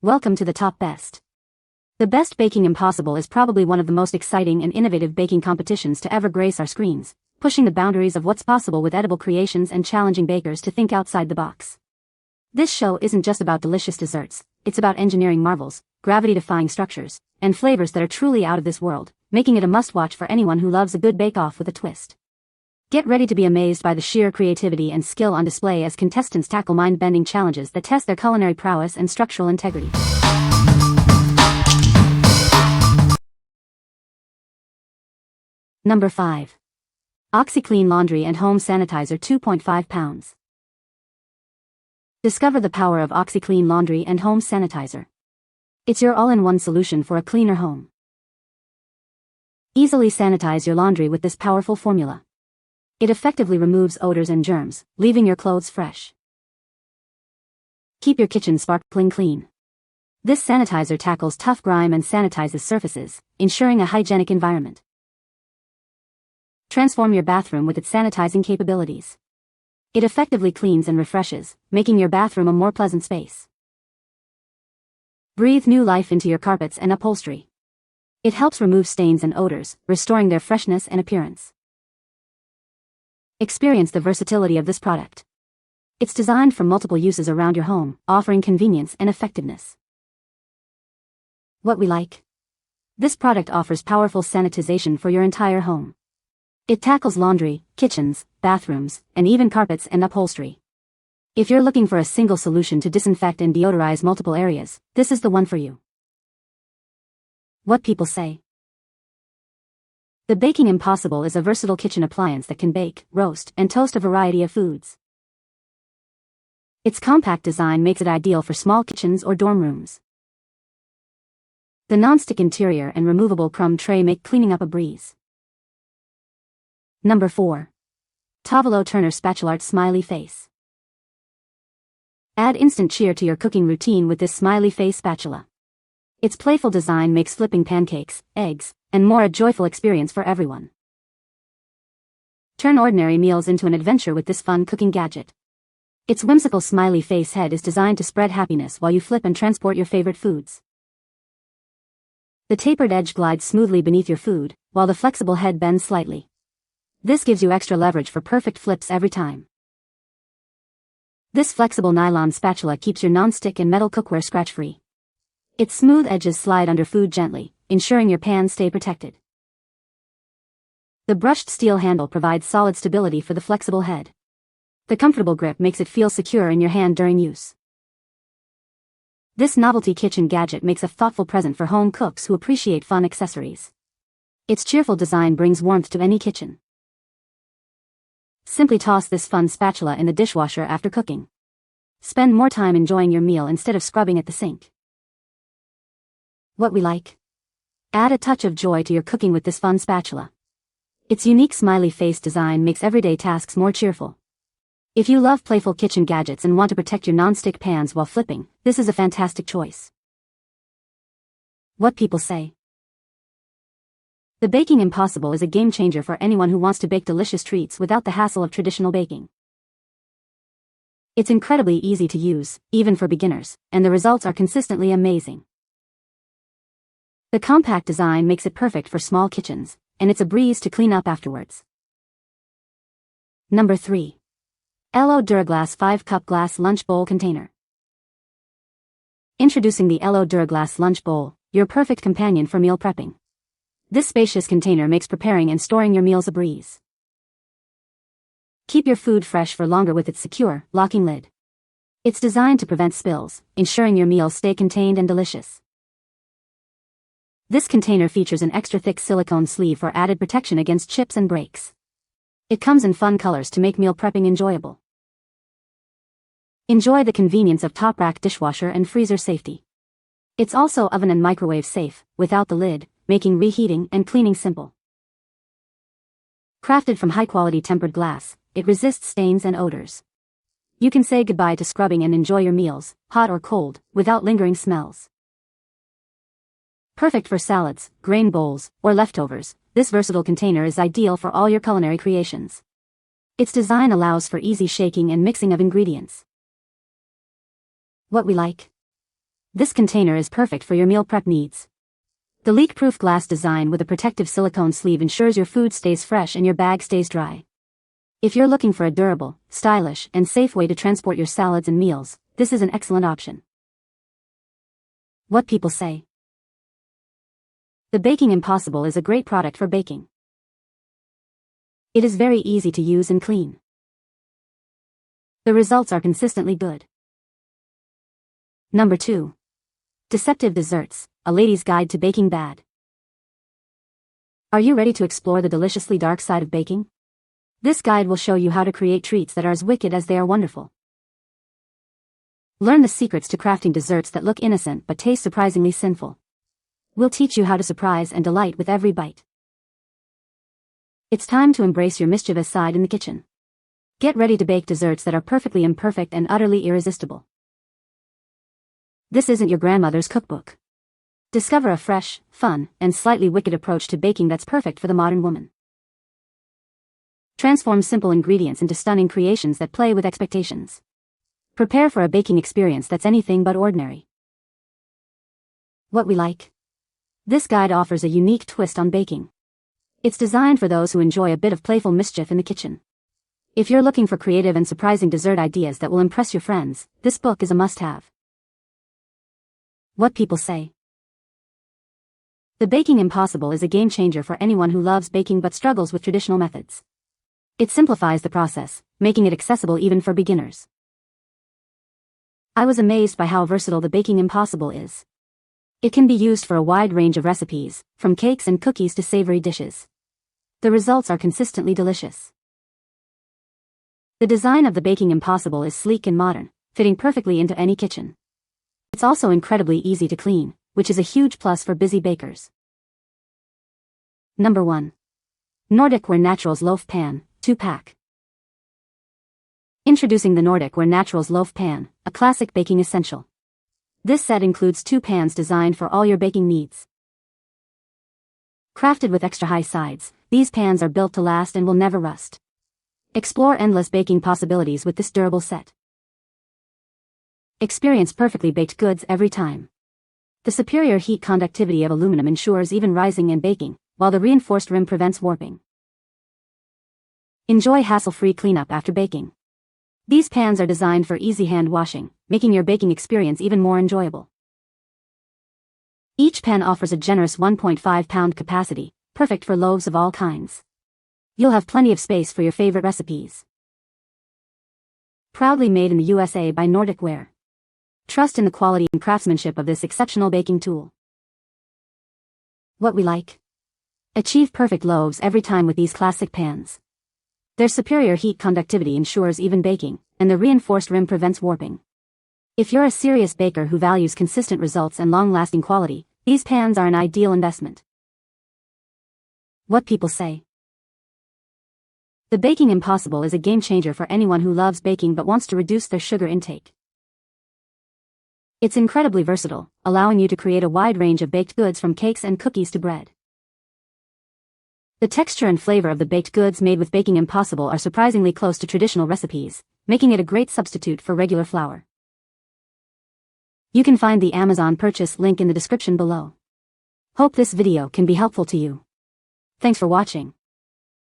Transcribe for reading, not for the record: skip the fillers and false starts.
Welcome to the top best. The Best Baking Impossible is probably one of the most exciting and innovative baking competitions to ever grace our screens, pushing the boundaries of what's possible with edible creations and challenging bakers to think outside the box. This show isn't just about delicious desserts, it's about engineering marvels, gravity-defying structures, and flavors that are truly out of this world, making it a must-watch for anyone who loves a good bake-off with a twist. Get ready to be amazed by the sheer creativity and skill on display as contestants tackle mind-bending challenges that test their culinary prowess and structural integrity. Number 5. OxiClean Laundry and Home Sanitizer 2.5 pounds. Discover the power of OxiClean Laundry and Home Sanitizer. It's your all-in-one solution for a cleaner home. Easily sanitize your laundry with this powerful formula. It effectively removes odors and germs, leaving your clothes fresh. Keep your kitchen sparkling clean. This sanitizer tackles tough grime and sanitizes surfaces, ensuring a hygienic environment. Transform your bathroom with its sanitizing capabilities. It effectively cleans and refreshes, making your bathroom a more pleasant space. Breathe new life into your carpets and upholstery. It helps remove stains and odors, restoring their freshness and appearance. Experience the versatility of this product. It's designed for multiple uses around your home, offering convenience and effectiveness. What we like. This product offers powerful sanitization for your entire home. It tackles laundry, kitchens, bathrooms, and even carpets and upholstery. If you're looking for a single solution to disinfect and deodorize multiple areas, this is the one for you. What people say. The Baking Impossible is a versatile kitchen appliance that can bake, roast, and toast a variety of foods. Its compact design makes it ideal for small kitchens or dorm rooms. The non-stick interior and removable crumb tray make cleaning up a breeze. Number 4. Tovolo Turner Spatulart Smiley Face. Add instant cheer to your cooking routine with this smiley face spatula. Its playful design makes flipping pancakes, eggs, and more a joyful experience for everyone. Turn ordinary meals into an adventure with this fun cooking gadget. Its whimsical smiley face head is designed to spread happiness while you flip and transport your favorite foods. The tapered edge glides smoothly beneath your food, while the flexible head bends slightly. This gives you extra leverage for perfect flips every time. This flexible nylon spatula keeps your non-stick and metal cookware scratch-free. Its smooth edges slide under food gently, ensuring your pans stay protected. The brushed steel handle provides solid stability for the flexible head. The comfortable grip makes it feel secure in your hand during use. This novelty kitchen gadget makes a thoughtful present for home cooks who appreciate fun accessories. Its cheerful design brings warmth to any kitchen. Simply toss this fun spatula in the dishwasher after cooking. Spend more time enjoying your meal instead of scrubbing at the sink. What we like. Add a touch of joy to your cooking with this fun spatula. Its unique smiley face design makes everyday tasks more cheerful. If you love playful kitchen gadgets and want to protect your non-stick pans while flipping, this is a fantastic choice. What people say. The Baking Impossible is a game-changer for anyone who wants to bake delicious treats without the hassle of traditional baking. It's incredibly easy to use, even for beginners, and the results are consistently amazing. The compact design makes it perfect for small kitchens, and it's a breeze to clean up afterwards. Number 3. Ello DuraGlass 5-Cup Glass Lunch Bowl Container. Introducing the Ello DuraGlass Lunch Bowl, your perfect companion for meal prepping. This spacious container makes preparing and storing your meals a breeze. Keep your food fresh for longer with its secure, locking lid. It's designed to prevent spills, ensuring your meals stay contained and delicious. This container features an extra thick silicone sleeve for added protection against chips and breaks. It comes in fun colors to make meal prepping enjoyable. Enjoy the convenience of top-rack dishwasher and freezer safety. It's also oven and microwave safe, without the lid, making reheating and cleaning simple. Crafted from high-quality tempered glass, it resists stains and odors. You can say goodbye to scrubbing and enjoy your meals, hot or cold, without lingering smells. Perfect for salads, grain bowls, or leftovers, this versatile container is ideal for all your culinary creations. Its design allows for easy shaking and mixing of ingredients. What we like. This container is perfect for your meal prep needs. The leak-proof glass design with a protective silicone sleeve ensures your food stays fresh and your bag stays dry. If you're looking for a durable, stylish, and safe way to transport your salads and meals, this is an excellent option. What people say. The Baking Impossible is a great product for baking. It is very easy to use and clean. The results are consistently good. Number 2. Deceptive Desserts, a lady's guide to baking bad. Are you ready to explore the deliciously dark side of baking? This guide will show you how to create treats that are as wicked as they are wonderful. Learn the secrets to crafting desserts that look innocent but taste surprisingly sinful. We'll teach you how to surprise and delight with every bite. It's time to embrace your mischievous side in the kitchen. Get ready to bake desserts that are perfectly imperfect and utterly irresistible. This isn't your grandmother's cookbook. Discover a fresh, fun, and slightly wicked approach to baking that's perfect for the modern woman. Transform simple ingredients into stunning creations that play with expectations. Prepare for a baking experience that's anything but ordinary. What we like. This guide offers a unique twist on baking. It's designed for those who enjoy a bit of playful mischief in the kitchen. If you're looking for creative and surprising dessert ideas that will impress your friends, this book is a must-have. What people say. The Baking Impossible is a game-changer for anyone who loves baking but struggles with traditional methods. It simplifies the process, making it accessible even for beginners. I was amazed by how versatile the Baking Impossible is. It can be used for a wide range of recipes, from cakes and cookies to savory dishes. The results are consistently delicious. The design of the Baking Impossible is sleek and modern, fitting perfectly into any kitchen. It's also incredibly easy to clean, which is a huge plus for busy bakers. Number 1. Nordic Ware Naturals Loaf Pan, 2-pack. Introducing the Nordic Ware Naturals Loaf Pan, a classic baking essential. This set includes 2 pans designed for all your baking needs. Crafted with extra high sides, these pans are built to last and will never rust. Explore endless baking possibilities with this durable set. Experience perfectly baked goods every time. The superior heat conductivity of aluminum ensures even rising and baking, while the reinforced rim prevents warping. Enjoy hassle-free cleanup after baking. These pans are designed for easy hand washing, making your baking experience even more enjoyable. Each pan offers a generous 1.5-pound capacity, perfect for loaves of all kinds. You'll have plenty of space for your favorite recipes. Proudly made in the USA by Nordic Ware. Trust in the quality and craftsmanship of this exceptional baking tool. What we like. Achieve perfect loaves every time with these classic pans. Their superior heat conductivity ensures even baking, and the reinforced rim prevents warping. If you're a serious baker who values consistent results and long-lasting quality, these pans are an ideal investment. What people say. The Baking Impossible is a game-changer for anyone who loves baking but wants to reduce their sugar intake. It's incredibly versatile, allowing you to create a wide range of baked goods from cakes and cookies to bread. The texture and flavor of the baked goods made with Baking Impossible are surprisingly close to traditional recipes, making it a great substitute for regular flour. You can find the Amazon purchase link in the description below. Hope this video can be helpful to you. Thanks for watching.